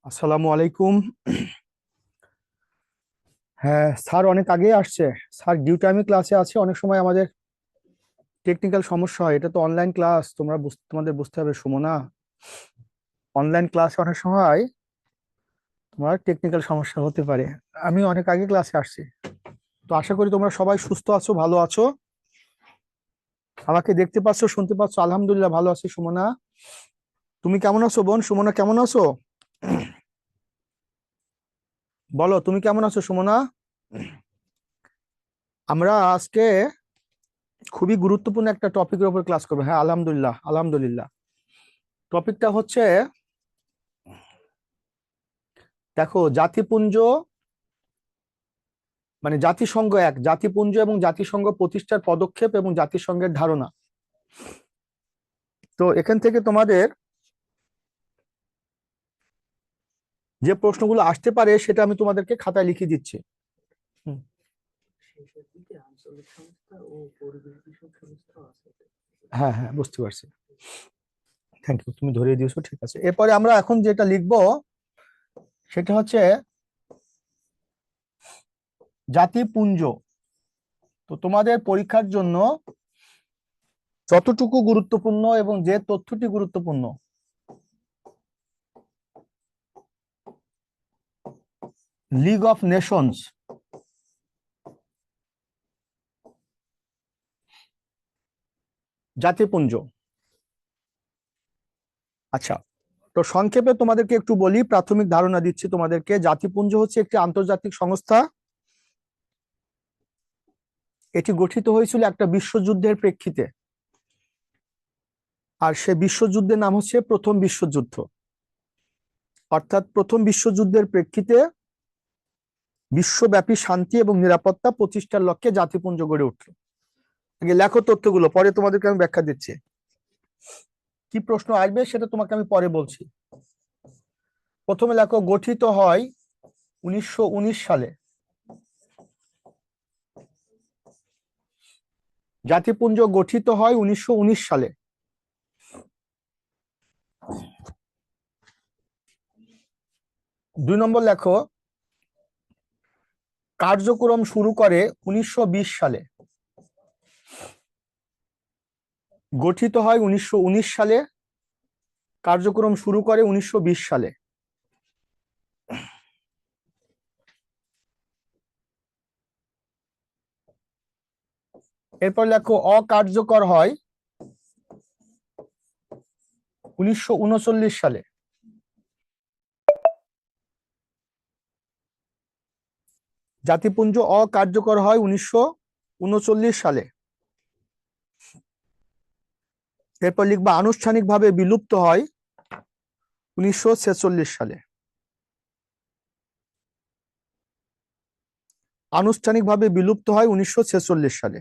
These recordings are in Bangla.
আসসালামু আলাইকুম। হ্যাঁ, স্যার অনেক আগেই আসছে। স্যার ডিউ টাইমে ক্লাসে আছে, অনেক সময় আমাদের টেকনিক্যাল সমস্যা হয়। এটা তো অনলাইন ক্লাস, তোমাদের বুঝতে হবে সুমনা। অনলাইন ক্লাসে অনেক সময় তোমার টেকনিক্যাল সমস্যা হতে পারে। আমি অনেক আগে ক্লাসে আসছি। তো আশা করি তোমরা সবাই সুস্থ আছো, ভালো আছো। আমাকে দেখতে পাচ্ছো, শুনতে পাচ্ছো? আলহামদুলিল্লাহ ভালো আছি সুমনা। তুমি কেমন আছো বোন? সুমনা কেমন আছো? বলো তুমি কেমন আছো সুমনা। আমরা আজকে খুবই গুরুত্বপূর্ণ একটা টপিকের উপর ক্লাস করবো। হ্যাঁ, আলহামদুলিল্লাহ আলহামদুলিল্লাহ। টপিকটা হচ্ছে, দেখো, জাতিপুঞ্জ মানে জাতিসংঘ এক, জাতিপুঞ্জ এবং জাতিসংঘ প্রতিষ্ঠার পদক্ষেপ এবং জাতিসংঘের ধারণা। তো এখান থেকে তোমাদের যে প্রশ্নগুলো আসতে পারে সেটা আমি তোমাদেরকে খাতায় লিখে দিচ্ছি। হুম, হ্যাঁ হ্যাঁ, বুঝতে পারছি। থ্যাংক ইউ, তুমি ধরিয়ে দিয়েছো, ঠিক আছে। এরপরে আমরা এখন যেটা লিখবো সেটা হচ্ছে জাতিপুঞ্জ। তো তোমাদের পরীক্ষার জন্য যতটুকু গুরুত্বপূর্ণ এবং যে তথ্যটি গুরুত্বপূর্ণ, লিগ অফ নেশনস, জাতিপুঞ্জ। আচ্ছা, তো সংক্ষেপে তোমাদেরকে একটু বলি, প্রাথমিক ধারণা দিচ্ছি তোমাদেরকে। জাতিপুঞ্জ হচ্ছে একটি আন্তর্জাতিক সংস্থা। এটি গঠিত হয়েছিল একটা বিশ্বযুদ্ধের প্রেক্ষিতে। আর সে বিশ্বযুদ্ধের নাম হচ্ছে প্রথম বিশ্বযুদ্ধ। অর্থাৎ প্রথম বিশ্বযুদ্ধের প্রেক্ষিতে বিশ্বব্যাপী শান্তি এবং নিরাপত্তা প্রতিষ্ঠার লক্ষ্যে জাতিপুঞ্জ গড়ে উঠল। আগে লেখো তথ্যগুলো, পরে তোমাদেরকে আমি ব্যাখ্যা দিচ্ছি। কি প্রশ্ন আসবে সেটা তোমাকে আমি পরে বলছি। প্রথমে লেখো, গঠিত হয় 1919 সালে। জাতিপুঞ্জ গঠিত হয় 1919 সালে। 2 নম্বর লেখো, কার্যক্রম শুরু করে 1920 সালে। গঠিত হয় 1919 সালে, কার্যক্রম শুরু করে 1920 সালে। এরপর লেখো, অকার্যকর হয় 1939 সালে। জাতিপুঞ্জ অকার্যকর হয় 1939 সালে। এরপর লিখবা, আনুষ্ঠানিকভাবে বিলুপ্ত হয় 1946 সালে। আনুষ্ঠানিকভাবে বিলুপ্ত হয় 1946 সালে।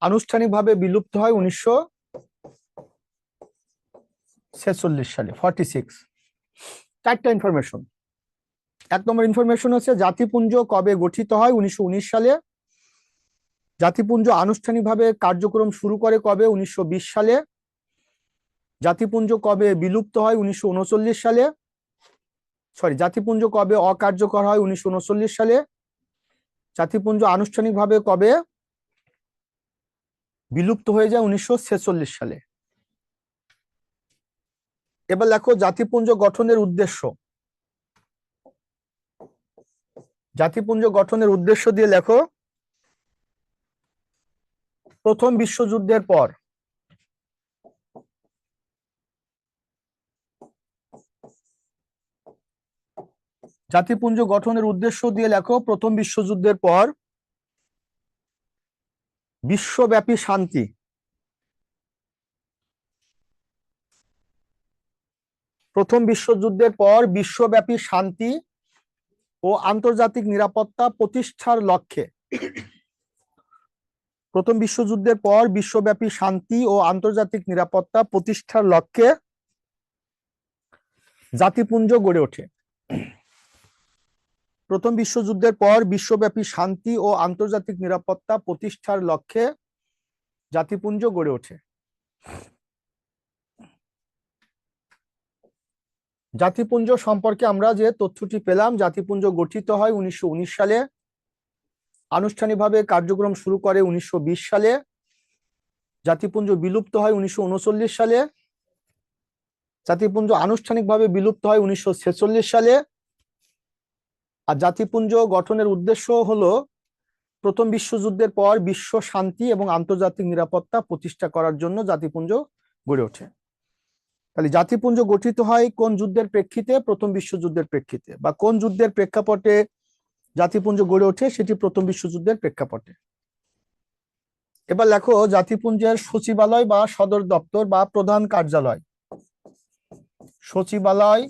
আনুষ্ঠানিকভাবে বিলুপ্ত হয় 1946 সালে, 46। চারটা ইনফরমেশন। 1 নম্বর ইনফরমেশন হচ্ছে জাতিপুঞ্জ কবে গঠিত হয়, 1919 সালে। জাতিপুঞ্জ আনুষ্ঠানিকভাবে কার্যক্রম শুরু করে কবে, 1920 সালে। জাতিপুঞ্জ কবে বিলুপ্ত হয়, 1939 সালে। জাতিপুঞ্জ কবে অকার্যকর হয়, 1939 সালে। জাতিপুঞ্জ আনুষ্ঠানিকভাবে কবে বিলুপ্ত হয়ে যায়, 1946 সালে। এবার লেখো, জাতিপুঞ্জ গঠনের উদ্দেশ্য। জাতিপুঞ্জ গঠনের উদ্দেশ্য দিয়ে লেখো, প্রথম বিশ্বযুদ্ধের পর জাতিপুঞ্জ গঠনের উদ্দেশ্য দিয়ে লেখো, প্রথম বিশ্বযুদ্ধের পর বিশ্বব্যাপী শান্তি, প্রথম বিশ্বযুদ্ধের পর বিশ্বব্যাপী শান্তি ও আন্তর্জাতিক নিরাপত্তা প্রতিষ্ঠার লক্ষ্যে, প্রথম বিশ্বযুদ্ধের পর বিশ্বব্যাপী শান্তি ও আন্তর্জাতিক নিরাপত্তা প্রতিষ্ঠার লক্ষ্যে জাতিপুঞ্জ গড়ে ওঠে। প্রথম বিশ্বযুদ্ধের পর বিশ্বব্যাপী শান্তি ও আন্তর্জাতিক নিরাপত্তা প্রতিষ্ঠার লক্ষ্যে জাতিপুঞ্জ গড়ে ওঠে। জাতিপুঞ্জ সম্পর্কে আমরা যে তথ্যটি পেলাম, জাতিপুঞ্জ গঠিত হয় 1919 সালে, আনুষ্ঠানিকভাবে কার্যক্রম শুরু করে 1920 সালে, জাতিপুঞ্জ বিলুপ্ত হয় 1939 সালে, জাতিপুঞ্জ আনুষ্ঠানিকভাবে বিলুপ্ত হয় 1946 সালে। আর জাতিপুঞ্জ গঠনের উদ্দেশ্য হলো প্রথম বিশ্বযুদ্ধের পর বিশ্ব শান্তি এবং আন্তর্জাতিক নিরাপত্তা প্রতিষ্ঠা করার জন্য জাতিপুঞ্জ গড়ে ওঠে। তাহলে জাতিপুঞ্জ গঠিত হয় কোন যুদ্ধের প্রেক্ষিতে? প্রথম বিশ্বযুদ্ধের প্রেক্ষিতে। বা কোন যুদ্ধের প্রেক্ষাপটে জাতিপুঞ্জ গড়ে ওঠে? সেটি প্রথম বিশ্বযুদ্ধের প্রেক্ষাপটে। এবার লেখো জাতিপুঞ্জের সচিবালয় বা সদর দপ্তর বা প্রধান কার্যালয়। সচিবালয়,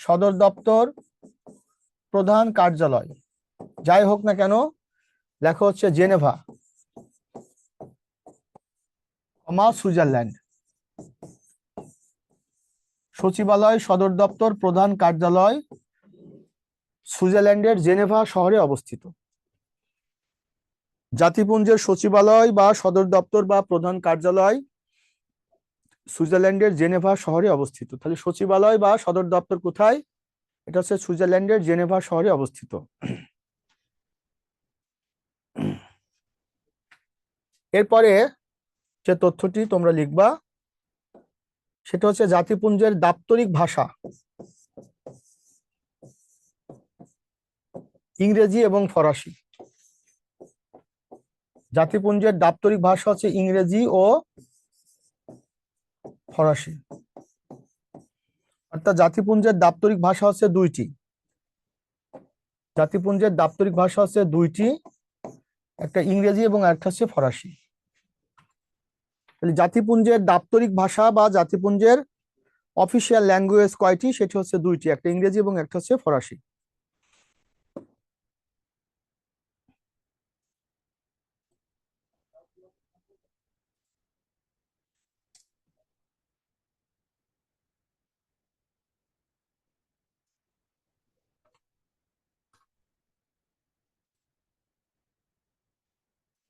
সদর দপ্তর, প্রধান কার্যালয় যাই হোক না কেন, লেখা হচ্ছে জেনেভা, সুইজারল্যান্ড। সচিবালয়, সদর দপ্তর, প্রধান কার্যালয় সুইজারল্যান্ডের জেনেভা শহরে অবস্থিত। জাতিপুঞ্জের সচিবালয় বা সদর দপ্তর বা প্রধান কার্যালয় সুইজারল্যান্ডের জেনেভা শহরে অবস্থিত। তাহলে সচিবালয় বা সদর দপ্তর কোথায়? এটা হচ্ছে সুইজারল্যান্ডের জেনেভা শহরে অবস্থিত। এরপরে যে তথ্যটি তোমরা লিখবা সেটা হচ্ছে জাতিপুঞ্জের দাপ্তরিক ভাষা ইংরেজি এবং ফরাসি। জাতিপুঞ্জের দাপ্তরিক ভাষা হচ্ছে ইংরেজি ও ফরাসি। অর্থাৎ জাতিপুঞ্জের দাপ্তরিক ভাষা হচ্ছে দুইটি। জাতিপুঞ্জের দাপ্তরিক ভাষা হচ্ছে দুইটি, একটা ইংরেজি এবং একটা হচ্ছে ফরাসি। তাহলে জাতিপুঞ্জের দাপ্তরিক ভাষা বা জাতিপুঞ্জের অফিসিয়াল ল্যাঙ্গুয়েজ কয়টি? সেটি হচ্ছে দুইটি, একটা ইংরেজি এবং একটা হচ্ছে ফরাসি।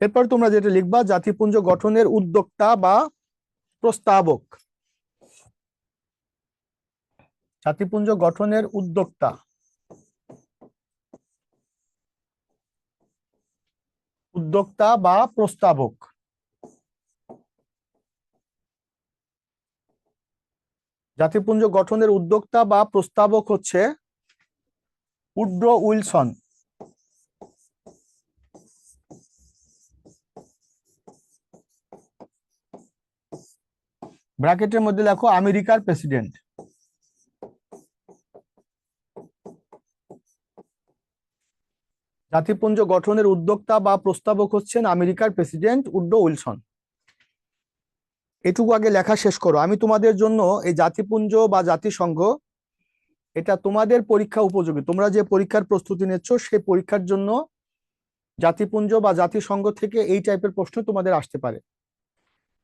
এরপর তোমরা যেটা লিখবা, জাতিপুঞ্জ গঠনের উদ্যোক্তা বা প্রস্তাবক। জাতিপুঞ্জ গঠনের উদ্যোক্তা, উদ্যোক্তা বা প্রস্তাবক। জাতিপুঞ্জ গঠনের উদ্যোক্তা বা প্রস্তাবক হচ্ছে উড্রো উইলসন। ব্র্যাকেটের মধ্যে লেখো আমেরিকার প্রেসিডেন্ট। জাতিপুঞ্জ গঠনের উদ্যোক্তা বা প্রস্তাবক হচ্ছেন আমেরিকার প্রেসিডেন্ট উড্রো উইলসন। এটুকু আগে লেখা শেষ করো। আমি তোমাদের জন্য এই জাতিপুঞ্জ বা জাতিসংঘ, এটা তোমাদের পরীক্ষা উপযোগী। তোমরা যে পরীক্ষার প্রস্তুতি নিচ্ছ সেই পরীক্ষার জন্য জাতিপুঞ্জ বা জাতিসংঘ থেকে এই টাইপের প্রশ্ন তোমাদের আসতে পারে।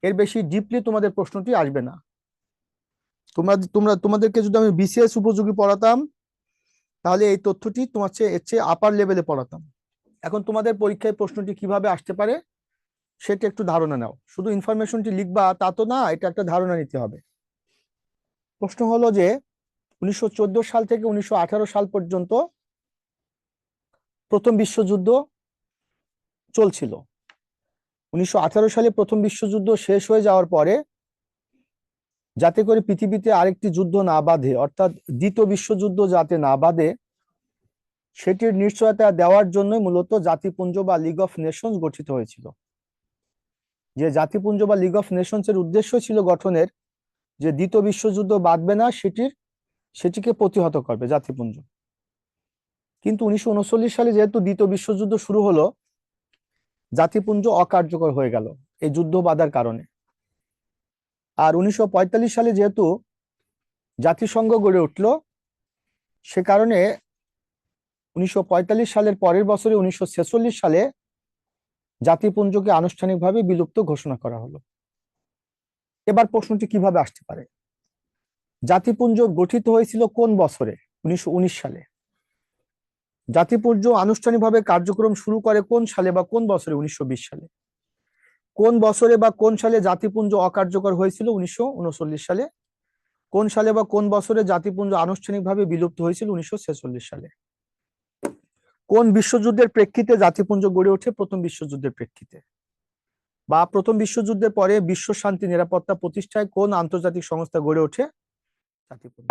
এর বেশি ডিপলি তোমাদের প্রশ্নটি আসবে না। তোমাদেরকে যদি আমি বিসিএস উপযোগী পড়াতাম তাহলে এই তথ্যটি তোমার এর চেয়ে আপার লেভেলে পড়াতাম। এখন তোমাদের পরীক্ষায় প্রশ্নটি কিভাবে আসতে পারে সেটা একটু ধারণা নাও। শুধু ইনফরমেশনটি লিখবা তা তো না, এটা একটা ধারণা নিতে হবে। প্রশ্ন হলো যে 1914 সাল থেকে 1918 সাল পর্যন্ত প্রথম বিশ্বযুদ্ধ চলছিল। 1918 সালে প্রথম বিশ্বযুদ্ধ শেষ হয়ে যাওয়ার পরে যাতে করে পৃথিবীতে আরেকটি যুদ্ধ না বাধে, অর্থাৎ দ্বিতীয় বিশ্বযুদ্ধ যাতে না বাধে, সেটির নিশ্চয়তা দেওয়ার জন্য মূলত জাতিপুঞ্জ বা লিগ অফ নেশনস গঠিত হয়েছিল। যে জাতিপুঞ্জ বা লিগ অফ নেশনস এর উদ্দেশ্য ছিল গঠনের যে দ্বিতীয় বিশ্বযুদ্ধ বাঁধবে না, সেটিকে প্রতিহত করবে জাতিপুঞ্জ। কিন্তু 1939 সালে যেহেতু দ্বিতীয় বিশ্বযুদ্ধ শুরু হলো, জাতিপুঞ্জ অকার্যকর হয়ে গেল এই যুদ্ধ বাঁধার কারণে। আর 1945 সালে যেহেতু জাতিসংঘ গড়ে উঠল, সে কারণে 1945 সালের পরের বছরে 1946 সালে জাতিপুঞ্জকে আনুষ্ঠানিকভাবে বিলুপ্ত ঘোষণা করা হলো। এবার প্রশ্নটি কিভাবে আসতে পারে? জাতিপুঞ্জ গঠিত হয়েছিল কোন বছরে? 1919 সালে। জাতিপুঞ্জ আনুষ্ঠানিকভাবে কার্যক্রম শুরু করে কোন সালে বা কোন বছরে? 1920 সালে। কোন বছরে বা কোন সালে জাতিপুঞ্জ অকার্যকর হয়েছিল? 1939 সালে। কোন সালে বা কোন বছরে জাতিপুঞ্জ আনুষ্ঠানিকভাবে বিলুপ্ত হয়েছিল? 1946 সালে। কোন বিশ্বযুদ্ধের প্রেক্ষিতে জাতিপুঞ্জ গড়ে ওঠে? প্রথম বিশ্বযুদ্ধের প্রেক্ষিতে। বা প্রথম বিশ্বযুদ্ধের পরে বিশ্ব শান্তি নিরাপত্তা প্রতিষ্ঠায় কোন আন্তর্জাতিক সংস্থা গড়ে ওঠে? জাতিপুঞ্জ।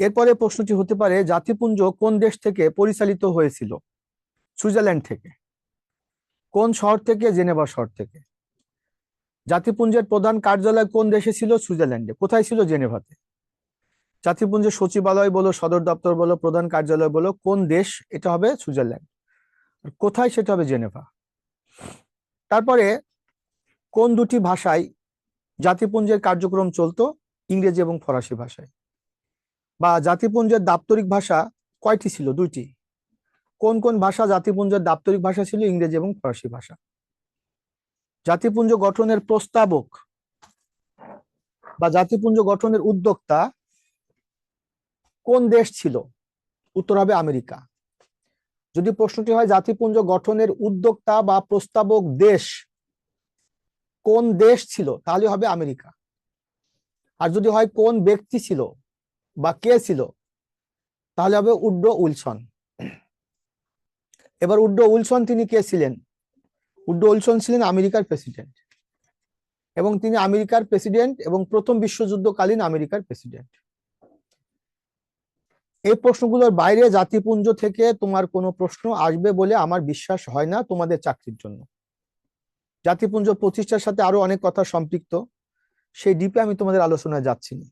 এরপরে প্রশ্নটি হতে পারে, জাতিপুঞ্জ কোন দেশ থেকে পরিচালিত হয়েছিল? সুইজারল্যান্ড থেকে। কোন শহর থেকে? জেনেভা শহর থেকে। জাতিপুঞ্জের প্রধান কার্যালয় কোন দেশে ছিল? সুইজারল্যান্ডে। কোথায় ছিল? জেনেভাতে। জাতিপুঞ্জের সচিবালয় বলো, সদর দপ্তর বলো, প্রধান কার্যালয় বলো, কোন দেশ? এটা হবে সুইজারল্যান্ড। কোথায়? সেটা হবে জেনেভা। তারপরে কোন দুটি ভাষায় জাতিপুঞ্জের কার্যক্রম চলতো? ইংরেজি এবং ফরাসি ভাষায়। বা জাতিপুঞ্জের দাপ্তরিক ভাষা কয়টি ছিল? দুইটি। কোন কোন ভাষা জাতিপুঞ্জের দাপ্তরিক ভাষা ছিল? ইংরেজি এবং ফরাসি ভাষা। জাতিপুঞ্জ গঠনের প্রস্তাবক বা জাতিপুঞ্জ গঠনের উদ্যোক্তা কোন দেশ ছিল? উত্তর হবে আমেরিকা। যদি প্রশ্নটি হয় জাতিপুঞ্জ গঠনের উদ্যোক্তা বা প্রস্তাবক দেশ কোন দেশ ছিল, তাহলে হবে আমেরিকা। আর যদি হয় কোন ব্যক্তি ছিল বা কে ছিল, তাহলে হবে উড্রো উইলসন। এবার উড্রো উইলসন তিনি কে ছিলেন? উড্রো উইলসন ছিলেন আমেরিকার প্রেসিডেন্ট, এবং তিনি আমেরিকার প্রেসিডেন্ট এবং প্রথম বিশ্বযুদ্ধকালীন আমেরিকার প্রেসিডেন্ট। এই প্রশ্নগুলোর বাইরে জাতিপুঞ্জ থেকে তোমার কোনো প্রশ্ন আসবে বলে আমার বিশ্বাস হয় না তোমাদের চাকরির জন্য। জাতিপুঞ্জ প্রতিষ্ঠার সাথে আরো অনেক কথা সম্পৃক্ত, সেই ডিপে আমি তোমাদের আলোচনায় যাচ্ছি না।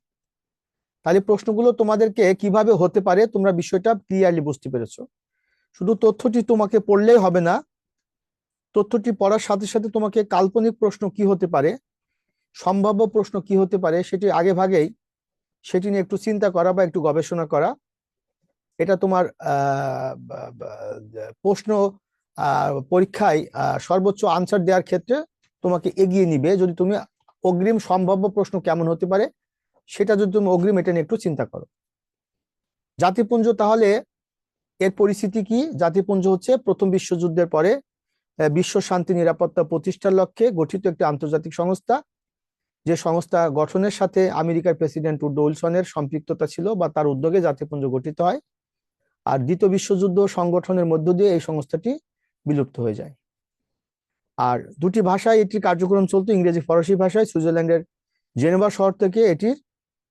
তাহলে প্রশ্নগুলো তোমাদেরকে কিভাবে হতে পারে তোমরা বিষয়টা ক্লিয়ারলি বুঝতে পেরেছো। শুধু তথ্যটি তোমাকে পড়লেই হবে না, তথ্যটি পড়ার সাথে সাথে তোমাকে কাল্পনিক প্রশ্ন কি হতে পারে, সম্ভাব্য প্রশ্ন কি হতে পারে, সেটি আগে ভাগেই সেটি নিয়ে একটু চিন্তা করা বা একটু গবেষণা করা। এটা তোমার প্রশ্ন পরীক্ষায় সর্বোচ্চ আনসার দেওয়ার ক্ষেত্রে তোমাকে এগিয়ে নিবে, যদি তুমি অগ্রিম সম্ভাব্য প্রশ্ন কেমন হতে পারে সেটা যদি তুমি অগ্রিম এটা নিয়ে একটু চিন্তা করো। জাতিপুঞ্জ তাহলে এর পরিস্থিতি কি? জাতিপুঞ্জ হচ্ছে প্রথম বিশ্বযুদ্ধের পরে বিশ্ব শান্তি নিরাপত্তা প্রতিষ্ঠার লক্ষ্যে গঠিত একটি আন্তর্জাতিক সংস্থা, যে সংস্থা গঠনের সাথে আমেরিকার প্রেসিডেন্ট উড্রো উইলসনের সম্পৃক্ততা ছিল বা তার উদ্যোগে জাতিপুঞ্জ গঠিত হয়। আর দ্বিতীয় বিশ্বযুদ্ধ সংগঠনের মধ্য দিয়ে এই সংস্থাটি বিলুপ্ত হয়ে যায়। আর দুটি ভাষায় এটির কার্যক্রম চলতো, ইংরেজি ফরাসি ভাষায়। সুইজারল্যান্ডের জেনেভা শহর থেকে এটির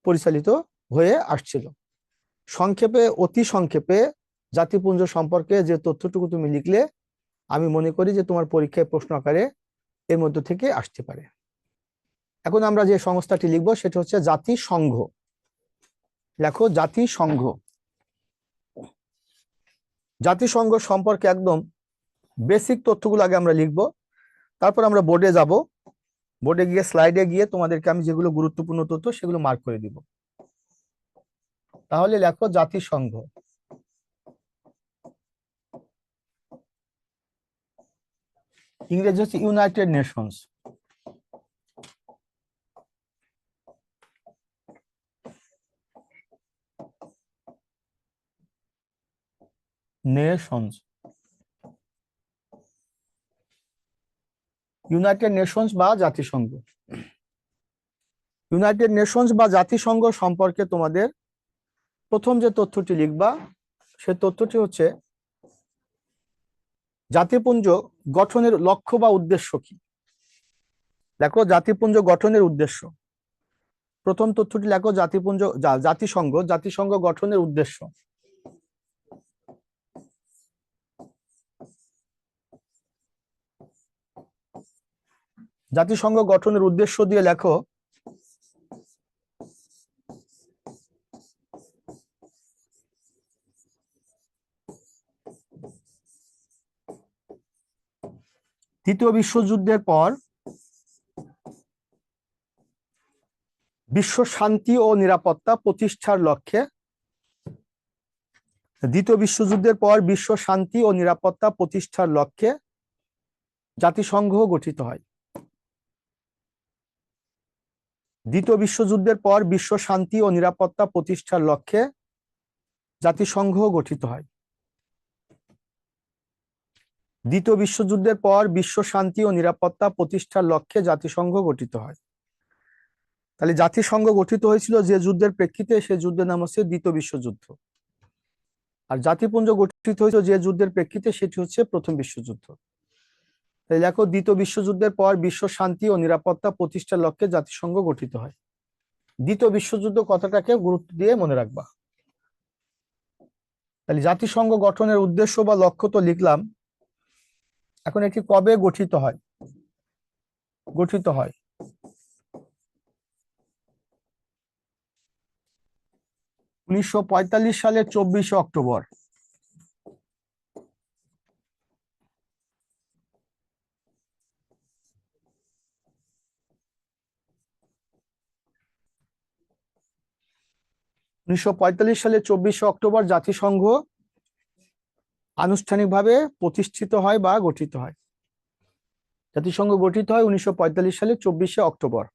পরিচালিত হয়ে আসছিল। সংক্ষেপে, অতি সংক্ষেপে জাতিপুঞ্জ সম্পর্কে যে তথ্যটুকু তুমি লিখলে, আমি মনে করি যে তোমার পরীক্ষায় প্রশ্ন আকারে এর মধ্য থেকে আসতে পারে। এখন আমরা যে সংস্থাটি লিখবো সেটা হচ্ছে জাতিসংঘ। লেখো জাতিসংঘ। জাতিসংঘ সম্পর্কে একদম বেসিক তথ্যগুলো আগে আমরা লিখবো, তারপর আমরা বোর্ডে যাব। বোর্ডে গিয়ে স্লাইডে গিয়ে তোমাদেরকে আমি যেগুলো গুরুত্বপূর্ণ তথ্য সেগুলো মার্ক করে দিব। তাহলে লেখো জাতিসংঘ। ইংরেজি হচ্ছে United Nations. Nations, United Nations বা জাতিসংঘ। ইউনাইটেড নেশনস বা জাতিসংঘ সম্পর্কে তোমাদের প্রথম যে তথ্যটি লিখবা সে তথ্যটি হচ্ছে জাতিপুঞ্জ গঠনের লক্ষ্য বা উদ্দেশ্য কি। দেখো জাতিপুঞ্জ গঠনের উদ্দেশ্য, প্রথম তথ্যটি লেখো জাতিপুঞ্জ জাতিসংঘ গঠনের উদ্দেশ্য। জাতিসংঘ গঠনের উদ্দেশ্য দিয়ে লেখো দ্বিতীয় বিশ্বযুদ্ধের পর বিশ্ব শান্তি ও নিরাপত্তা প্রতিষ্ঠার লক্ষ্যে, দ্বিতীয় বিশ্বযুদ্ধের পর বিশ্ব শান্তি ও নিরাপত্তা প্রতিষ্ঠার লক্ষ্যে জাতিসংঘ গঠিত হয়। দ্বিতীয় বিশ্বযুদ্ধের পর বিশ্ব শান্তি ও নিরাপত্তা প্রতিষ্ঠার লক্ষ্যে জাতিসংঘ গঠিত হয়। দ্বিতীয় বিশ্বযুদ্ধের পর বিশ্ব শান্তি ও নিরাপত্তা প্রতিষ্ঠার লক্ষ্যে জাতিসংঘ গঠিত হয়। তাহলে জাতিসংঘ গঠিত হয়েছিল যে যুদ্ধের প্রেক্ষিতে, সে যুদ্ধের নাম হচ্ছে দ্বিতীয় বিশ্বযুদ্ধ। আর জাতিপুঞ্জ গঠিত হয়েছিল যে যুদ্ধের প্রেক্ষিতে, সেটি হচ্ছে প্রথম বিশ্বযুদ্ধ। তাই দেখো, দ্বিতীয় বিশ্বযুদ্ধের পর বিশ্ব শান্তি ও নিরাপত্তা প্রতিষ্ঠার লক্ষ্যে জাতিসংঘ গঠিত হয়। দ্বিতীয় বিশ্বযুদ্ধ কথাটাকে গুরুত্ব দিয়ে মনে রাখবা। তাহলে জাতিসংঘ গঠনের উদ্দেশ্য বা লক্ষ্য তো লিখলাম। এখন এটি কবে গঠিত হয়? গঠিত হয় 1945 সালের 24শে অক্টোবর। 1945 সালের 24শে অক্টোবর জাতিসংঘ আনুষ্ঠানিকভাবে প্রতিষ্ঠিত হয় বা গঠিত হয়। জাতিসংঘ গঠিত হয় 1945 সালের 24শে অক্টোবর।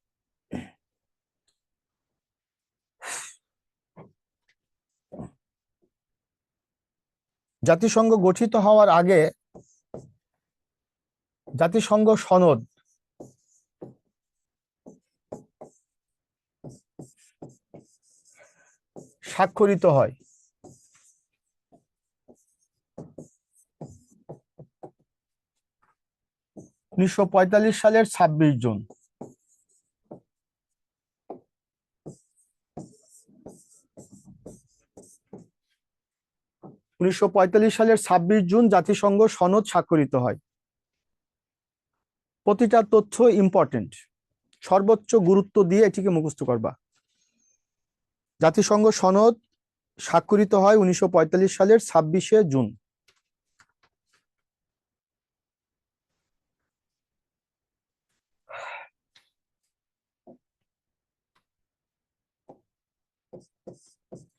জাতিসংঘ গঠিত হওয়ার আগে জাতিসংঘ সনদ স্বাক্ষরিত হয়। 1945 সালের 26 জুন। 1945 সালের 26 জুন জাতিসংঘ সনদ স্বাক্ষরিত হয়। প্রতিটা তথ্য ইম্পর্টেন্ট, সর্বোচ্চ গুরুত্ব দিয়ে এটিকে মুখস্থ করবা। জাতিসংঘ সনদ স্বাক্ষরিত হয় 1945 সালের 26শে জুন।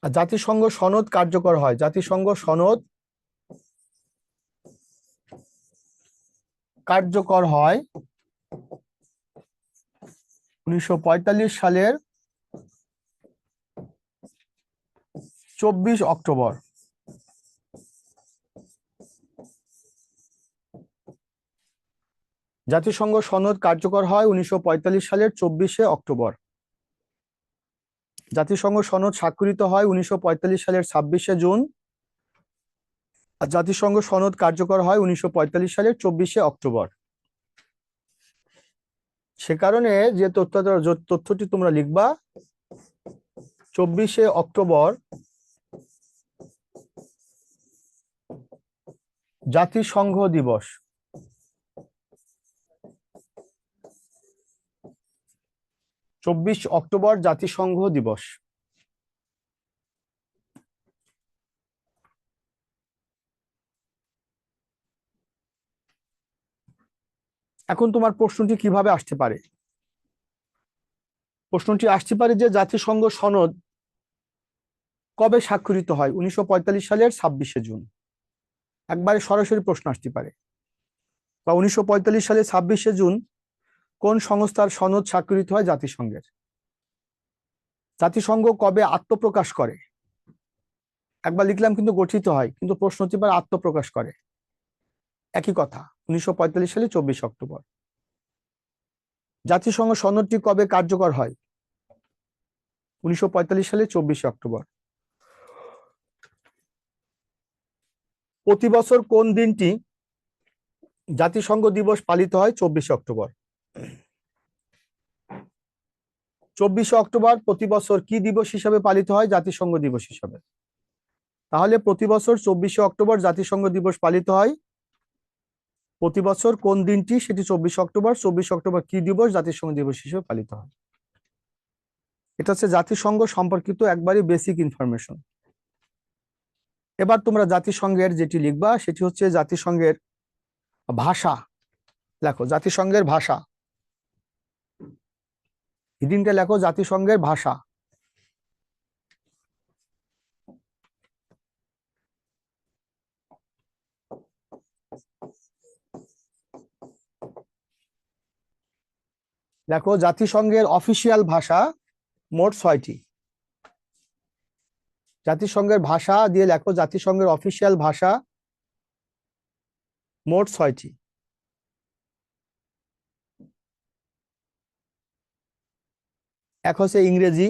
আর জাতিসংঘ সনদ কার্যকর হয়, জাতিসংঘ সনদ কার্যকর হয় 1945 সালের 24 অক্টোবর। জাতিসংঘ সনদ কার্যকর হয় 1945 সালের 24শে অক্টোবর। জাতিসংঘ সনদ স্বাক্ষরিত হয় 1945 সালের 26শে জুন। আর জাতিসংঘ সনদ কার্যকর হয় 1945 সালের 24শে অক্টোবর। সে কারণে যে তথ্যটি তোমরা লিখবা, 24শে অক্টোবর জাতিসংঘ দিবস। অক্টোবর জাতিসংঘ দিবস। এখন তোমার প্রশ্নটি কিভাবে আসতে পারে? প্রশ্নটি আসতে পারে যে জাতিসংঘ সনদ কবে স্বাক্ষরিত হয়? 1945 সালের 26শে জুন। একবারে সরাসরি প্রশ্ন আসতে পারে। বা 1945 সালের 26শে জুন কোন সংস্থার সনদ স্বাক্ষরিত হয় জাতিসংঘের? জাতিসংঘ কবে আত্মপ্রকাশ করে? একবার লিখলাম কিন্তু গঠিত হয়, কিন্তু প্রশ্ন হচ্ছে এবার আত্মপ্রকাশ করে। একই কথা, 1945 সালে 24 অক্টোবর। জাতিসংঘ সনদটি কবে কার্যকর হয়? 1945 সালে 24 অক্টোবর। প্রতি বছর কোন দিনটি জাতিসংঘ দিবস পালিত হয়? 24 অক্টোবর। 24 অক্টোবর প্রতি বছর কি দিবস হিসাবে পালিত হয়? জাতিসংঘ দিবস হিসাবে। তাহলে প্রতি বছর 24 অক্টোবর জাতিসংঘ দিবস পালিত হয়। প্রতি বছর কোন দিনটি? সেটি 24 অক্টোবর। 24 অক্টোবর কি দিবস? জাতিসংঘ দিবস হিসেবে পালিত হয়। এটা হচ্ছে জাতিসংঘ সম্পর্কিত একবারই বেসিক ইনফরমেশন। এবার তোমরা জাতিসংঘের যেটি লিখবা সেটি হচ্ছে জাতিসংঘের ভাষা। লেখো জাতিসংঘের ভাষা। হিডিংটা লেখো জাতিসংঘের ভাষা। দেখো জাতিসংঘের অফিসিয়াল ভাষা মোট 6টি। জাতিসংঘের ভাষা দিয়ে লেখো জাতিসংঘের অফিসিয়াল ভাষা মোট 6টি। এক হচ্ছে ইংরেজি,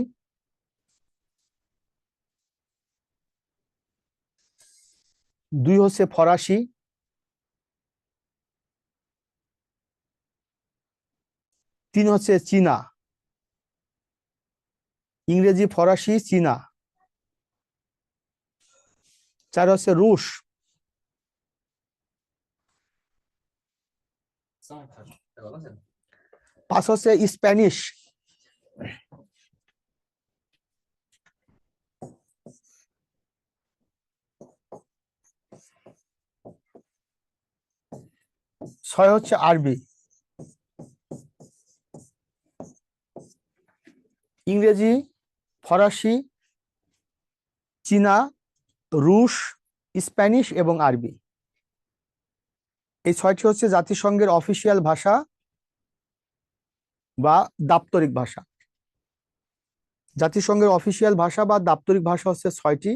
দুই হচ্ছে ফরাসি, তিন হচ্ছে চীনা। ইংরেজি, ফরাসি, চীনা। চার হচ্ছে রুশ। পাঁচ হচ্ছে স্প্যানিশ। ছয় হচ্ছে আরবি। ইংরেজি, ফরাসি, চীনা, রুশ, স্প্যানিশ এবং আরবি। এই 6টি হচ্ছে জাতিসংঘের অফিসিয়াল ভাষা বা দাপ্তরিক ভাষা। জাতিসংঘের অফিসিয়াল ভাষা বা দাপ্তরিক ভাষা হচ্ছে 6টি: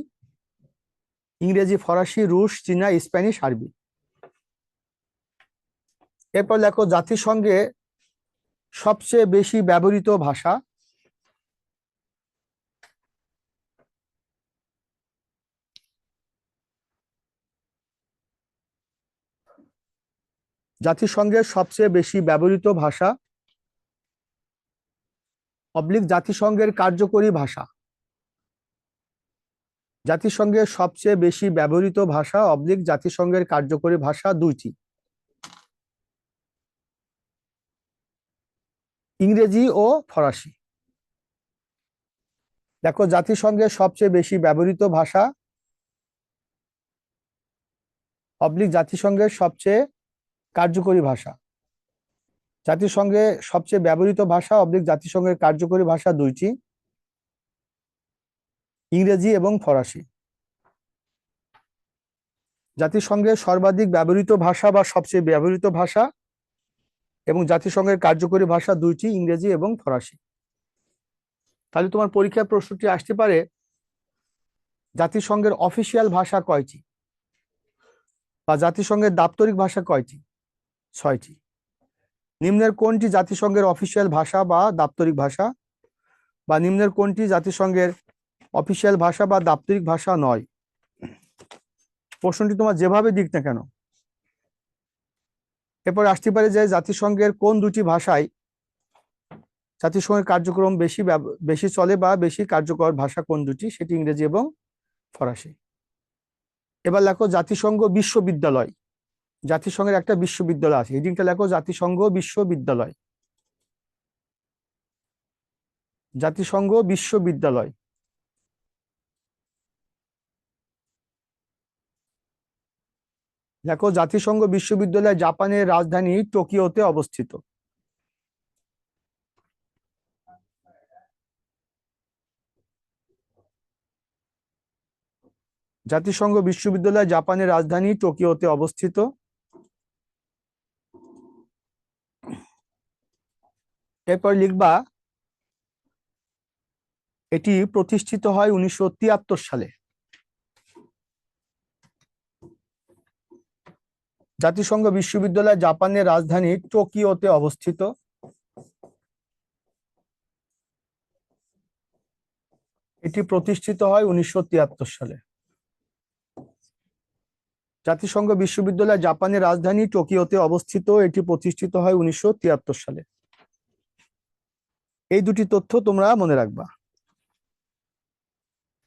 ইংরেজি, ফরাসি, রুশ, চীনা, স্প্যানিশ, আরবি। এরপর লেখো জাতিসংঘে সবচেয়ে বেশি ব্যবহৃত ভাষা। জাতিসংঘের সবচেয়ে বেশি ব্যবহৃত ভাষা অবলিক জাতিসংঘের কার্যকরী ভাষা। জাতিসংঘের সবচেয়ে বেশি ব্যবহৃত ভাষা অবলিক জাতিসংঘের কার্যকরী ভাষা 2টি: ইংরেজি ও ফরাসি। দেখো জাতিসংঘের সবচেয়ে বেশি ব্যবহৃত ভাষা অবলিক জাতিসংঘের সবচেয়ে কার্যকরী ভাষা। জাতিসংঘে সবচেয়ে ব্যবহৃত ভাষা অবলিক জাতিসংঘের কার্যকরী ভাষা 2টি: ইংরেজি এবং ফরাসি। জাতিসংঘের সর্বাধিক ব্যবহৃত ভাষা বা সবচেয়ে ব্যবহৃত ভাষা এবং জাতিসংঘের কার্যকরী ভাষা 2টি: ইংরেজি এবং ফরাসি। তাহলে তোমার পরীক্ষার প্রশ্নটি আসতে পারে জাতিসংঘের অফিসিয়াল ভাষা কয়টি বা জাতিসংঘের দাপ্তরিক ভাষা কয়টি? 6টি। নিম্নের কোনটি জাতিসংঘের অফিসিয়াল ভাষা বা দাপ্তরিক ভাষা, বা নিম্নের কোনটি জাতিসংঘের অফিসিয়াল ভাষা বা দাপ্তরিক ভাষা নয়? প্রশ্নটি তোমার যেভাবে দিক না কেন। এরপর আসতে পারে যে জাতিসংঘের কোন দুটি ভাষায় জাতিসংঘের কার্যক্রম বেশি চলে বা বেশি কার্যকর ভাষা কোন দুটি, সেটি ইংরেজি এবং ফরাসি। এবার লেখো জাতিসংঘ বিশ্ববিদ্যালয়। জাতিসংঘের একটা বিশ্ববিদ্যালয় আছে, হেডিংটা লেখো জাতিসংঘ বিশ্ববিদ্যালয়। জাতিসংঘ বিশ্ববিদ্যালয়। দেখো জাতিসংঘ বিশ্ববিদ্যালয় জাপানের রাজধানী টোকিওতে অবস্থিত। জাতিসংঘ বিশ্ববিদ্যালয় জাপানের রাজধানী টোকিওতে অবস্থিত। এরপর লিখবা এটি প্রতিষ্ঠিত হয় 1973 সালে। জাতিসংঘ বিশ্ববিদ্যালয় জাপানের রাজধানী টোকিওতে অবস্থিত। এটি প্রতিষ্ঠিত হয় 1973 সালে। জাতিসংঘ বিশ্ববিদ্যালয় জাপানের রাজধানী টোকিওতে অবস্থিত। এটি প্রতিষ্ঠিত হয় 1973 সালে। এই দুটি তথ্য তোমরা মনে রাখবা।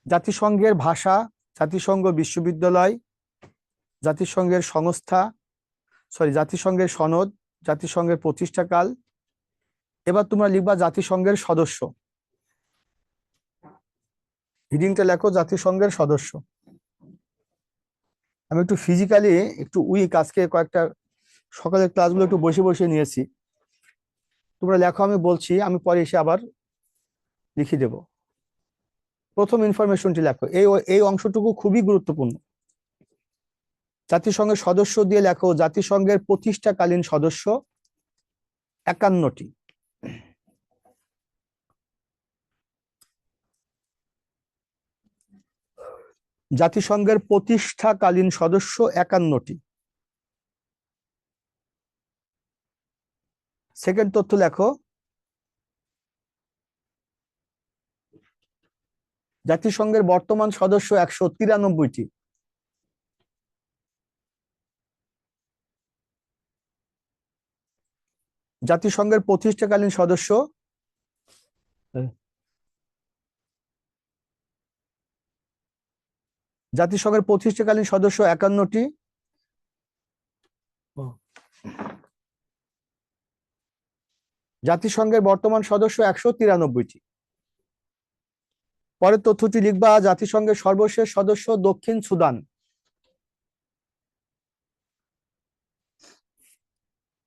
জাতিসংঘের ভাষা, জাতিসংঘ বিশ্ববিদ্যালয়, জাতিসংঘের সংস্থা, জাতিসংঘের সনদ, জাতিসংঘের প্রতিষ্ঠাকাল। এবার তোমরা লিখবা জাতিসংঘের সদস্য। হেডিংটা লেখো জাতিসংঘের সদস্য। আমি একটু ফিজিক্যালি একটু উইক, আজকে কয়েকটা সকালের ক্লাসগুলো একটু বসে বসে নিয়েছি। তোমরা লেখো, আমি বলছি, আমি পরে এসে আবার লিখে দেব। প্রথম ইনফরমেশনটি লেখো, এই অংশটুকু খুবই গুরুত্বপূর্ণ। জাতিসংঘের সদস্য দিয়ে লেখো জাতিসংঘের প্রতিষ্ঠাকালীন সদস্য 51টি। জাতিসংঘের প্রতিষ্ঠাকালীন সদস্য 51টি। সেকেন্ড তথ্য লেখো, জাতিসংঘের বর্তমান সদস্য 193টি। জাতিসংঘের প্রতিষ্ঠাকালীন সদস্য জাতিসংঘের প্রতিষ্ঠাকালীন সদস্য 51টি। জাতিসংঘের বর্তমান সদস্য 193টি। পরের তথ্যটি লিখবা, জাতিসংঘের সর্বশেষ সদস্য দক্ষিণ সুদান।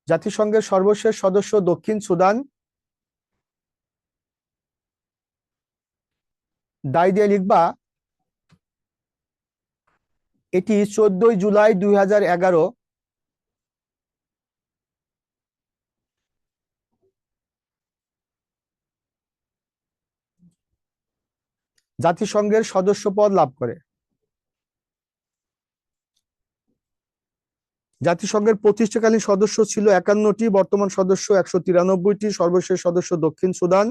জাতিসংঘের সর্বশেষ সদস্য দক্ষিণ সুদান। দায় দিয়ে লিখবা, এটি 14 জুলাই 2011 জাতিসংঘের সদস্যপদ লাভ করে। জাতিসংঘের প্রতিষ্ঠাকালীন সদস্য ছিল 51টি, বর্তমান সদস্য 193টি, সর্বশেষ সদস্য দক্ষিণ সুদান।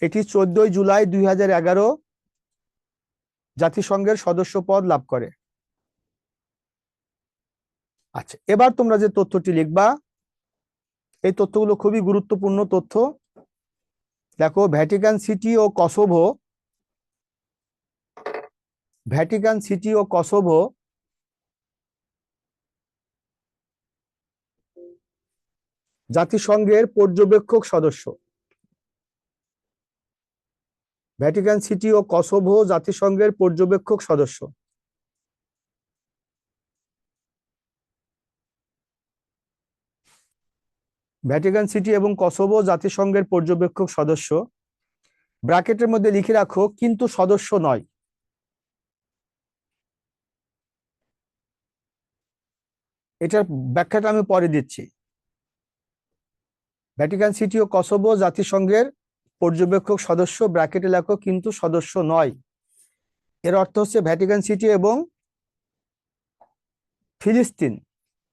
এটি 14 জুলাই 2011 জাতিসংঘের সদস্যপদ লাভ করে। আচ্ছা, এবার তোমরা যে তথ্যটি লিখবা, এই তথ্যগুলো খুবই গুরুত্বপূর্ণ তথ্য। দেখো, ভ্যাটিকান সিটি ও কসোভো জাতিসংঘের পর্যবেক্ষক সদস্য। ভ্যাটিকান সিটি ও কসোভো জাতিসংঘের পর্যবেক্ষক সদস্য। ভ্যাটিকান সিটি এবং কসোভো জাতিসংঘের পর্যবেক্ষক সদস্য। ব্র্যাকেটের মধ্যে লিখে রাখো, কিন্তু সদস্য নয়। এটার ব্যাখ্যাটা আমি পরে দিচ্ছি। ভ্যাটিকান সিটি ও কসোভো জাতিসংঘের পর্যবেক্ষক সদস্য, ব্র্যাকেটে লেখো কিন্তু সদস্য নয়। এর অর্থ হচ্ছে ভ্যাটিকান সিটি এবং ফিলিস্তিন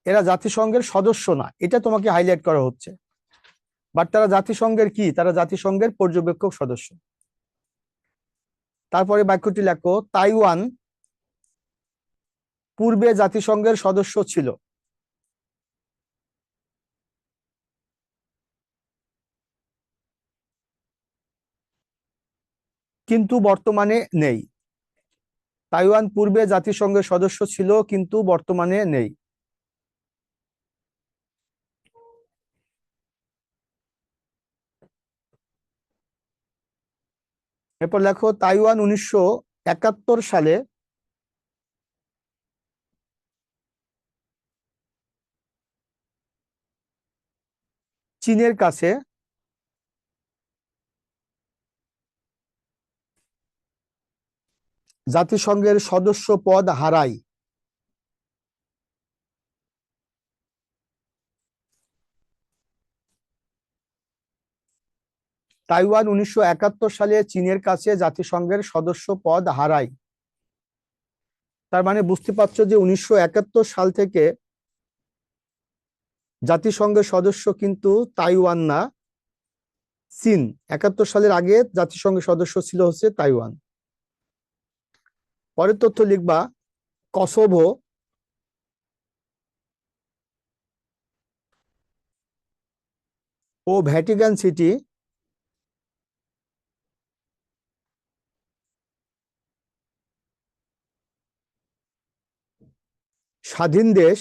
এরা জাতিসংঘের সদস্য না, এটা তোমাকে হাইলাইট করা হচ্ছে। বাট তারা জাতিসংঘের কি? তারা জাতিসংঘের পর্যবেক্ষক সদস্য। তারপরে বাক্যটি লেখো, তাইওয়ান পূর্বে জাতিসংঘের সদস্য ছিল, কিন্তু বর্তমানে নেই। তাইওয়ান পূর্বে জাতিসংঘের সদস্য ছিল, কিন্তু বর্তমানে নেই। এরপর লেখো, তাইওয়ান 1971 সালে চীনের কাছে জাতিসংঘের সদস্য পদ হারায়। তাইওয়ান 1971 সালে চীনের কাছে জাতিসংঘের সদস্য পদ হারায়। তার মানে বুঝতে পারছো যে 1971 সাল থেকে জাতিসংঘের সদস্য কিন্তু তাইওয়ান না, চীন। 71 সালের আগে জাতিসংঘের সদস্য ছিল হচ্ছে তাইওয়ান। পরের তথ্য লিখবা, কসোভো ও ভ্যাটিকান সিটি স্বাধীন দেশ,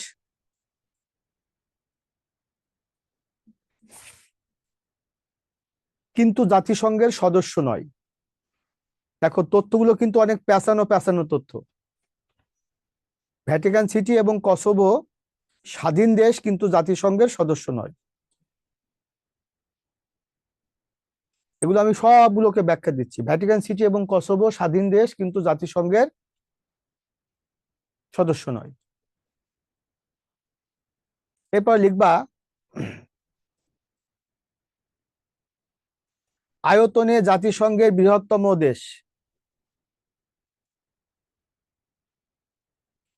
কিন্তু জাতিসংঘের সদস্য নয়। দেখো, তথ্যগুলো কিন্তু অনেক পেঁচানো পেঁচানো তথ্য। ভ্যাটিকান সিটি এবং কসোভো স্বাধীন দেশ, কিন্তু জাতিসংঘের সদস্য নয়। এগুলো আমি সবগুলোকে ব্যাখ্যা দিচ্ছি। ভ্যাটিকান সিটি এবং কসোভো স্বাধীন দেশ, কিন্তু জাতিসংঘের সদস্য নয়। এরপর লিখবা, আয়তনে জাতিসংঘের বৃহত্তম দেশ।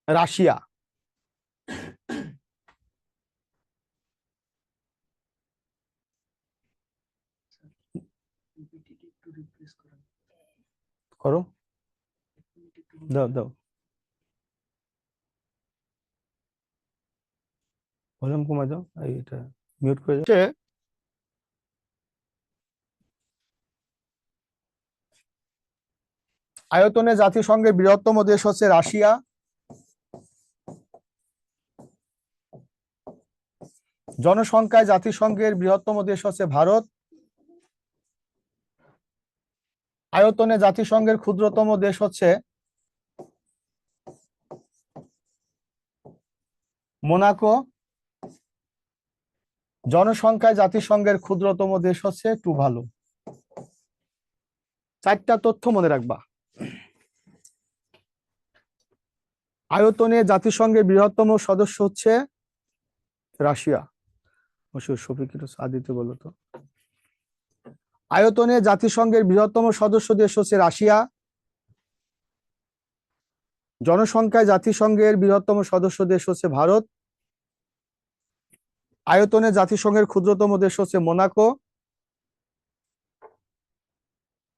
রাশিয়া। করো, দাও দাও, ভলিউম কমাই দাও, এইটা মিউট করে দাও। আয়তনে জাতিসংঘের বৃহত্তম দেশ হচ্ছে রাশিয়া। জনসংখ্যায় জাতিসংঘের বৃহত্তম দেশ হচ্ছে ভারত। আয়তনে জাতিসংঘের ক্ষুদ্রতম দেশ হচ্ছে মোনাকো। জনসংখ্যায় জাতিসংঘের ক্ষুদ্রতম দেশ হচ্ছে টুভালু। 4টা তথ্য মনে রাখবা। আয়তনে জাতিসংঘের বৃহত্তম সদস্য হচ্ছে রাশিয়া। শফিক একটু দিতে বলো তো। আয়তনে জাতিসংঘের বৃহত্তম সদস্য দেশ হচ্ছে রাশিয়া। জনসংখ্যায় জাতিসংঘের বৃহত্তম সদস্য দেশ হচ্ছে ভারত। আয়তনে জাতিসংঘের ক্ষুদ্রতম দেশ হচ্ছে মোনাকো।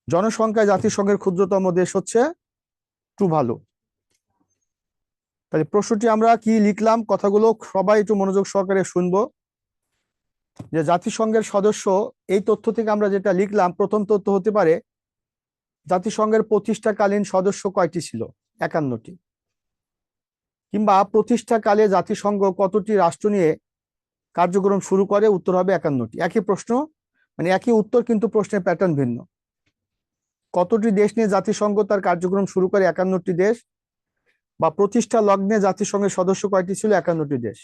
জনসংখ্যায় জাতিসংঘের ক্ষুদ্রতম দেশ হচ্ছে টুভালু। তাহলে প্রশ্নটি আমরা কি লিখলাম, কথাগুলো সবাই একটু মনোযোগ সহকারে শুনবো। যে জাতিসংঘের সদস্য, এই তথ্য থেকে আমরা যেটা লিখলাম, প্রথম তথ্য হতে পারে জাতিসংঘের প্রতিষ্ঠাকালীন সদস্য কয়টি ছিল? 51টি। কিংবা প্রতিষ্ঠাকালে জাতিসংঘ কতটি রাষ্ট্র নিয়ে কার্যক্রম শুরু করে? উত্তর হবে 51টি। একই প্রশ্ন, মানে একই উত্তর, কিন্তু প্রশ্নের প্যাটার্ন ভিন্ন। কতটি দেশ নিয়ে জাতিসংঘ তার কার্যক্রম শুরু করে? 51টি দেশ। বা প্রতিষ্ঠা লগ্নে জাতিসংঘের সদস্য কয়টি ছিল? 51টি দেশ।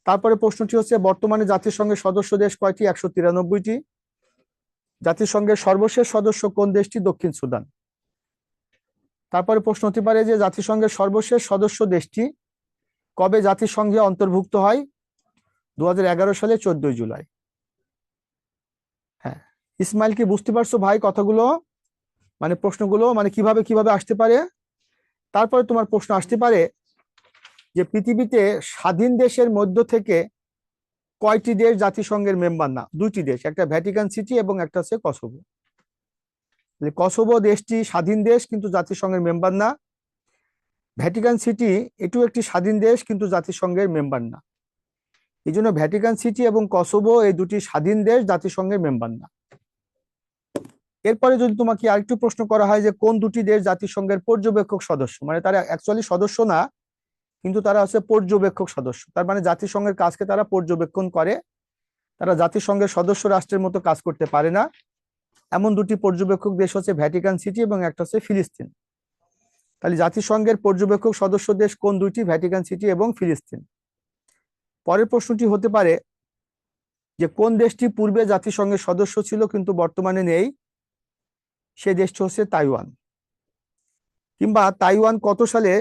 তারপরে প্রশ্নটি হচ্ছে বর্তমানে জাতিসংঘের সদস্য দেশ কয়টি? 193টি। জাতিসংঘের সর্বশেষ সদস্য কোন দেশটি? দক্ষিণ সুদান। তারপরে প্রশ্ন হতে পারে যে জাতিসংঘের সর্বশেষ সদস্য দেশটি কবে জাতিসংঘে অন্তর্ভুক্ত হয়? 2011 সালে 14 জুলাই। হ্যাঁ, ইসমাইল কি বুঝতে পারছো ভাই কথাগুলো? মানে প্রশ্নগুলো মানে কিভাবে কিভাবে আসতে পারে। তারপরে তোমার প্রশ্ন আসতে পারে যে পৃথিবীতে স্বাধীন দেশের মধ্য থেকে কয়টি দেশ জাতিসংঘের মেম্বার না? 2টি দেশ, একটা ভ্যাটিকান সিটি এবং একটা হচ্ছে কসোভো। কসোভো দেশটি স্বাধীন দেশ কিন্তু জাতিসংঘের মেম্বার না। ভ্যাটিকান সিটি এটিও একটি স্বাধীন দেশ কিন্তু জাতিসংঘের মেম্বার না। এই জন্য ভ্যাটিকান সিটি এবং কসোভো এই দুটি স্বাধীন দেশ, জাতিসংঘের মেম্বার না। এরপরে যদি তোমাকে আরেকটু প্রশ্ন করা হয় যে কোন দুটি দেশ জাতিসংঘের পর্যবেক্ষক সদস্য, মানে তারা অ্যাকচুয়ালি সদস্য না কিন্তু তারা হচ্ছে পর্যবেক্ষক সদস্য, তার মানে জাতিসংঘের কাজকে তারা পর্যবেক্ষণ করে, তারা জাতিসংঘের সদস্য রাষ্ট্রের মতো কাজ করতে পারে না। এমন দুটি পর্যবেক্ষক দেশ হচ্ছে ভ্যাটিকান সিটি এবং একটা হচ্ছে ফিলিস্তিন। তাহলে জাতিসংঘের পর্যবেক্ষক সদস্য দেশ কোন দুইটি? ভ্যাটিকান সিটি এবং ফিলিস্তিন। পরের প্রশ্নটি হতে পারে যে কোন দেশটি পূর্বে জাতিসংঘের সদস্য ছিল কিন্তু বর্তমানে নেই? সে দেশটি হচ্ছে তাইওয়ান। কিংবা তাইওয়ান কত সালে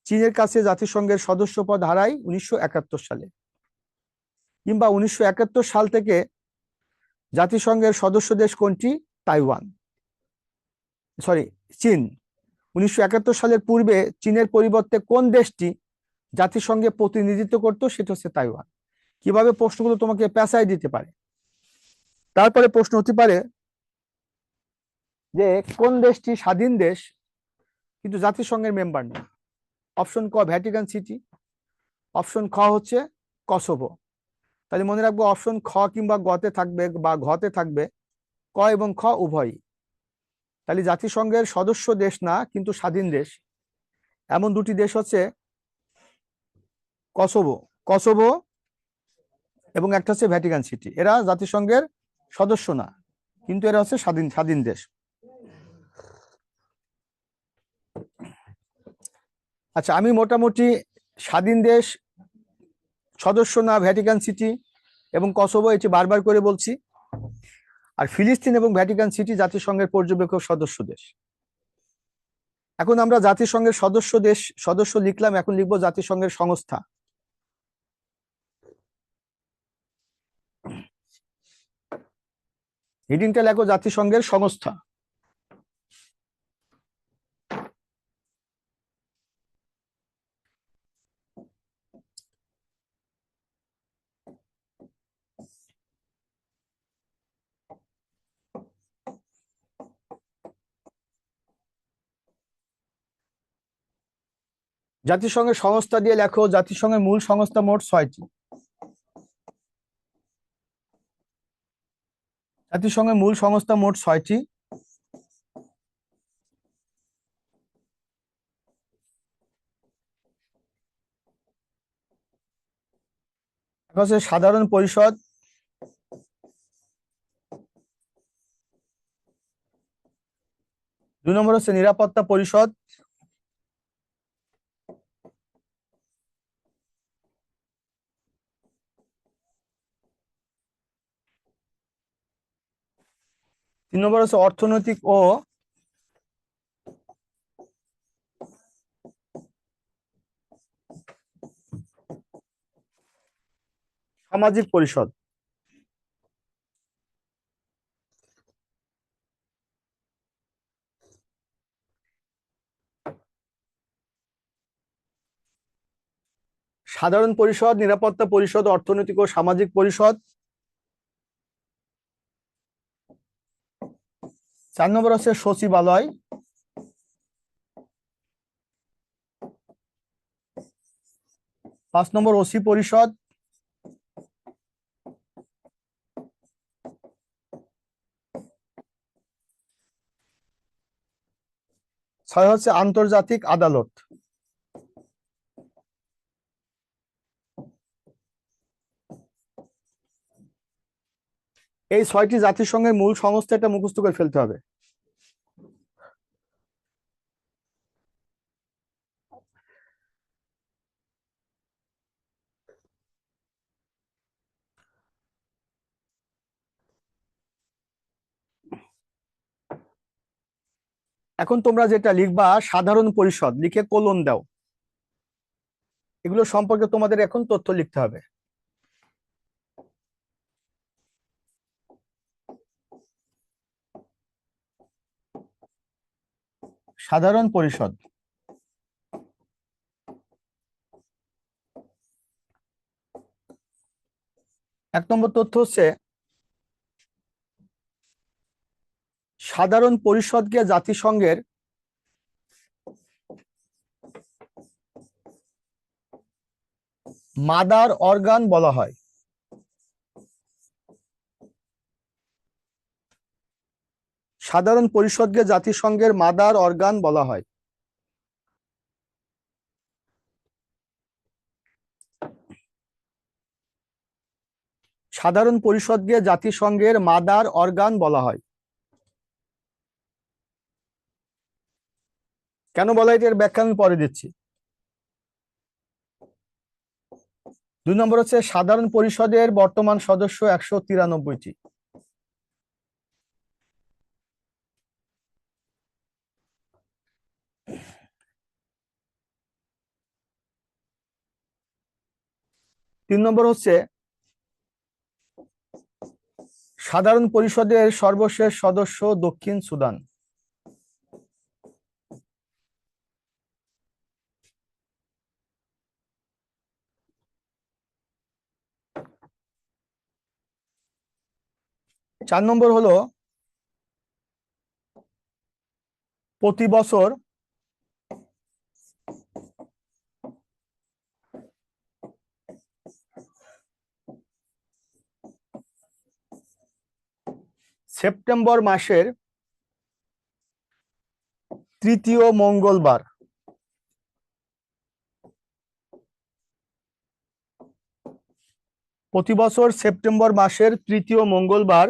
চীনের কাছে জাতিসংঘের সদস্য পদ হারায়? 1971 সালে। কিংবা 1971 সাল থেকে জাতিসংঘের সদস্য দেশ কোনটি? তাইওয়ান, সরি, চীন। 1971 সালের পূর্বে চীনের পরিবর্তে কোন দেশটি জাতিসংঘে প্রতিনিধিত্ব করত? সেটা হচ্ছে তাইওয়ান। কিভাবে প্রশ্নগুলো তোমাকে পেঁচাই দিতে পারে। তারপরে প্রশ্ন হতে পারে যে কোন দেশটি স্বাধীন দেশ কিন্তু জাতিসংঘের মেম্বার না? অপশন ক ভ্যাটিকান সিটি, অপশন খ হচ্ছে কসোভো। তাহলে মনে রাখবো অপশন খ কিংবা গতে থাকবে বা ঘতে থাকবে, ক এবং খ উভয়ই। তাহলে জাতিসংঘের সদস্য দেশ না কিন্তু স্বাধীন দেশ এমন দুটি দেশ হচ্ছে কসোভো, কসোভো এবং একটা হচ্ছে ভ্যাটিকান সিটি। এরা জাতিসংঘের সদস্য না কিন্তু এরা হচ্ছে স্বাধীন স্বাধীন দেশ। আচ্ছা, আমি মোটামুটি স্বাধীন দেশ, সদস্য না ভ্যাটিকান সিটি এবং কসোভো এটি বারবার করে বলছি। আর ফিলিস্তিন এবং ভ্যাটিকান সিটি জাতিসংঘের পর্যবেক্ষক সদস্য দেশ। এখন আমরা জাতিসংঘের সদস্য দেশ সদস্য লিখলাম, এখন লিখবো জাতিসংঘের সংস্থা। হেডিংটা লেখো জাতিসংঘের সংস্থা। জাতিসংঘের সংস্থা দিয়ে লেখো। জাতিসংঘের মূল সংস্থা মোট 6টি। জাতিসংঘের মূল সংস্থা মোট 6টি। হচ্ছে সাধারণ পরিষদ, 2 নম্বর হচ্ছে নিরাপত্তা পরিষদ, 3 নম্বর হচ্ছে অর্থনৈতিক ও সামাজিক পরিষদ। সাধারণ পরিষদ, নিরাপত্তা পরিষদ, অর্থনৈতিক ও সামাজিক পরিষদ। 4 নম্বর হচ্ছে সচিবালয়। 5 নম্বর ওসি পরিষদ। 6 হচ্ছে আন্তর্জাতিক আদালত। এই 6টি জাতিসংঘের মূল সংস্থা, এটা মুখস্থ করে ফেলতে হবে। এখন তোমরা যেটা লিখবা, সাধারণ পরিষদ লিখে কোলন দাও। এগুলো সম্পর্কে তোমাদের এখন তথ্য লিখতে হবে। সাধারণ পরিষদ। এক নম্বর তথ্য হচ্ছে সাধারণ পরিষদকে জাতিসংঘের মাদার অর্গান বলা হয়। সাধারণ পরিষদকে জাতিসংঘের মাদার অর্গান বলা হয়। সাধারণ পরিষদকে জাতিসংঘের মাদার অর্গান বলা হয়। কেন বলা হয় এর ব্যাখ্যা আমি পরে দিচ্ছি। 2 নম্বর হচ্ছে সাধারণ পরিষদের বর্তমান সদস্য 193টি। তিন নম্বর হচ্ছে সাধারণ পরিষদের সর্বশেষ সদস্য দক্ষিণ সুদান। চার নম্বর হলো প্রতি বছর সেপ্টেম্বর মাসের তৃতীয় মঙ্গলবার প্রতি বছর সেপ্টেম্বর মাসের তৃতীয় মঙ্গলবার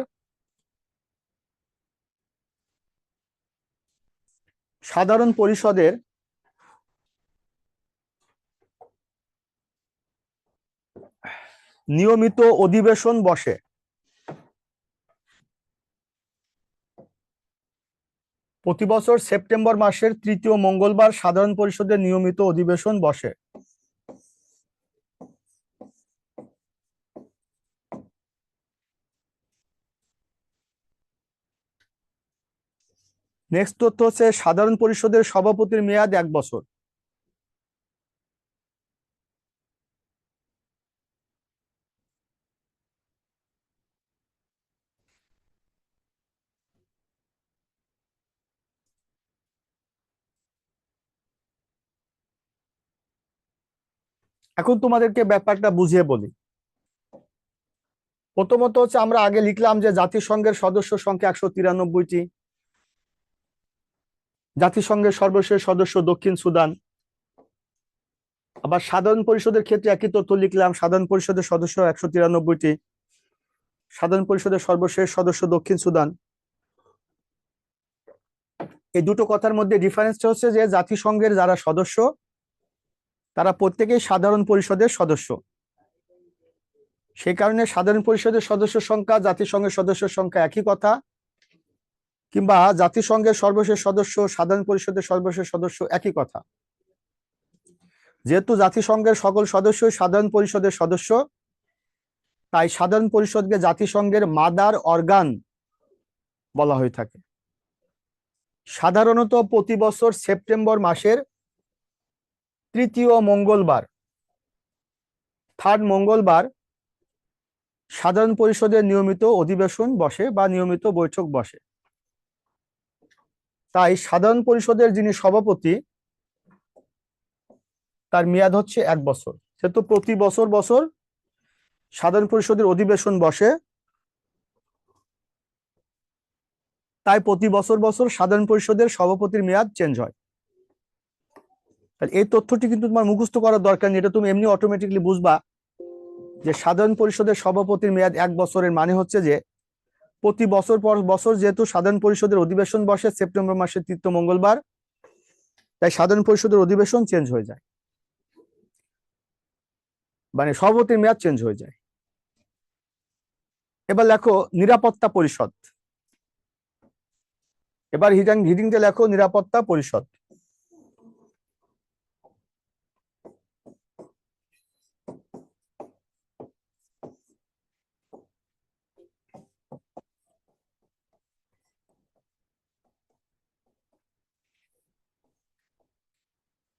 সাধারণ পরিষদের নিয়মিত অধিবেশন বসে। প্রতি বছর সেপ্টেম্বর মাসের তৃতীয় মঙ্গলবার সাধারণ পরিষদের নিয়মিত অধিবেশন বসে। নেক্সট তথ্য হচ্ছে সাধারণ পরিষদের সভাপতির মেয়াদ 1 বছর। এখন তোমাদেরকে ব্যাপারটা বুঝিয়ে বলি। প্রথমত হচ্ছে আমরা আগে লিখলাম যে জাতিসংঘের সদস্য সংখ্যা 193টি, জাতিসংঘের সর্বশেষ সদস্য দক্ষিণ সুদান। আবার সাধারণ পরিষদের ক্ষেত্রে একই তথ্য লিখলাম, সাধারণ পরিষদের সদস্য 193টি, সাধারণ পরিষদের সর্বশেষ সদস্য দক্ষিণ সুদান। এই দুটো কথার মধ্যে ডিফারেন্সটা হচ্ছে যে জাতিসংঘের যারা সদস্য তারা প্রত্যেকেই সাধারণ পরিষদের সদস্য। সেই কারণে সাধারণ পরিষদের সদস্য সংখ্যা জাতিসংঘের সদস্য সংখ্যা একই কথা, কিংবা জাতিসংঘের সর্বশেষ সদস্য সাধারণ পরিষদের সর্বশেষ সদস্য একই কথা। যেহেতু জাতিসংঘের সকল সদস্যই সাধারণ পরিষদের সদস্য, তাই সাধারণ পরিষদকে জাতিসংঘের মাদার অর্গান বলা হয়ে থাকে। সাধারণত প্রতি বছর সেপ্টেম্বর মাসের তৃতীয় মঙ্গলবার, থার্ড মঙ্গলবার সাধারণ পরিষদের নিয়মিত অধিবেশন বসে বা নিয়মিত বৈঠক বসে। তাই সাধারণ পরিষদের যিনি সভাপতি তার মেয়াদ হচ্ছে 1 বছর। সেহেতু প্রতি বছর বছর সাধারণ পরিষদের অধিবেশন বসে, তাই প্রতি বছর বছর সাধারণ পরিষদের সভাপতির মেয়াদ চেঞ্জ হয়। এই তথ্যটি কিন্তু তোমার মুখস্থ করার দরকার নেই, এটা তুমি এমনি অটোমেটিকলি বুঝবা যে সাধারণ পরিষদের সভাপতির মেয়াদ 1 বছরের মানে হচ্ছে যে প্রতি বছর পর বছর যেহেতু সাধারণ পরিষদের অধিবেশন বসে সেপ্টেম্বর মাসের তৃতীয় মঙ্গলবার, তাই সাধারণ পরিষদের অধিবেশন চেঞ্জ হয়ে যায়, মানে সভাপতির মেয়াদ চেঞ্জ হয়ে যায়। এবার লেখো নিরাপত্তা পরিষদ। এবার হিডিংটা লেখো নিরাপত্তা পরিষদ।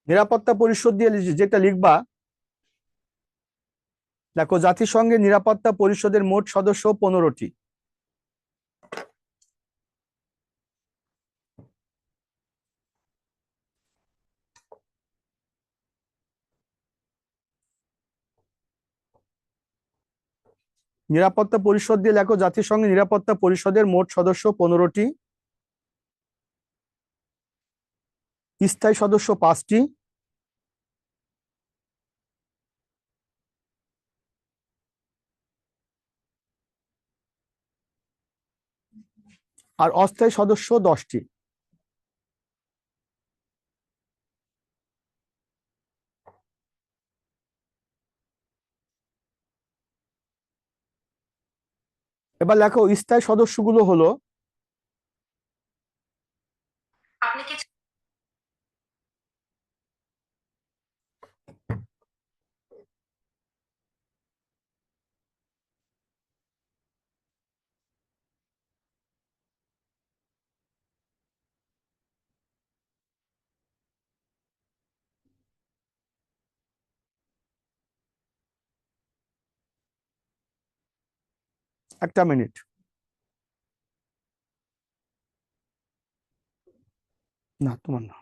নিরাপত্তা পরিষদ দিয়ে যেটা লিখবা, দেখো জাতিসংঘের নিরাপত্তা পরিষদের মোট সদস্য 15টি। নিরাপত্তা পরিষদ দিয়ে লেখো জাতিসংঘের নিরাপত্তা পরিষদের মোট সদস্য 15টি, স্থায়ী সদস্য 5টি, আর অস্থায়ী সদস্য 10টি। এবার লেখো স্থায়ী সদস্যগুলো হলো, আপনি কি একটা মিনিট, না তোমার না।